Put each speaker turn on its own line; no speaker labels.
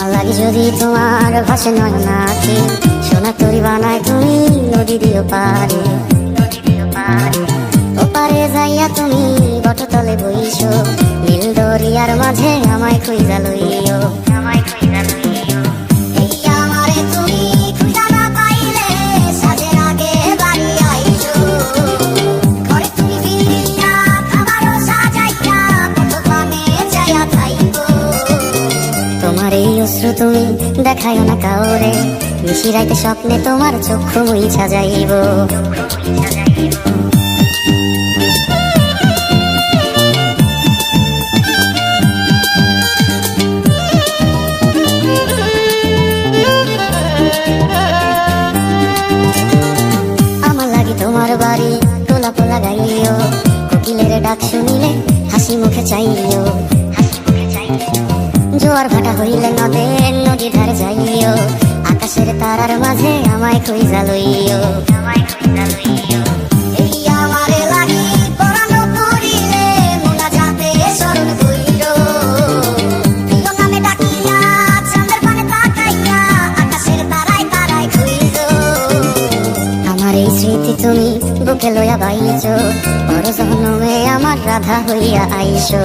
আমার লাগে যদি তোমার ভাসে নয় নাকি সোনা তরি বানায় তুমি নদী দিও পারে ওপারে যাইয়া তুমি বটতলে বইছো নীল দরিয়ার মাঝে আমায় খুঁজা লইও এই আমারে তুমি খুঁজা না পাইলে সাজের আগে বাড়ি আইছো ঘরে তুমি ফিরিয়া খাবারও সাজাইয়া কত পানে যাইয়া খাইবো তোমার এই অশ্রু তুমি দেখাইও না কাউরে নিশি রাইতে স্বপ্নে তোমার চক্ষু মুইছা যাইব আমার লাগি তোমার বাড়ি গোলাপ লাগাইও কোকিলের ডাক শুনিলে হাসি মুখে চাইও জোয়ার ভাটা হইলে নদী ধারে যাইও আকাশের তারার মাঝে আমায় খুঁজা লইও এই আমারে লাগি পরানো করিলে মোনাজাতে স্মরণ কইরো প্রিয় নামে ডাকিয়া চাঁদের পানে তাকাইয়া আকাশের তারায় তারায় খুঁজো আমার এই স্মৃতি তুমি বুকে লইয়া বাইছো পর জন্মে আমার রাধা হইয়া আইসো।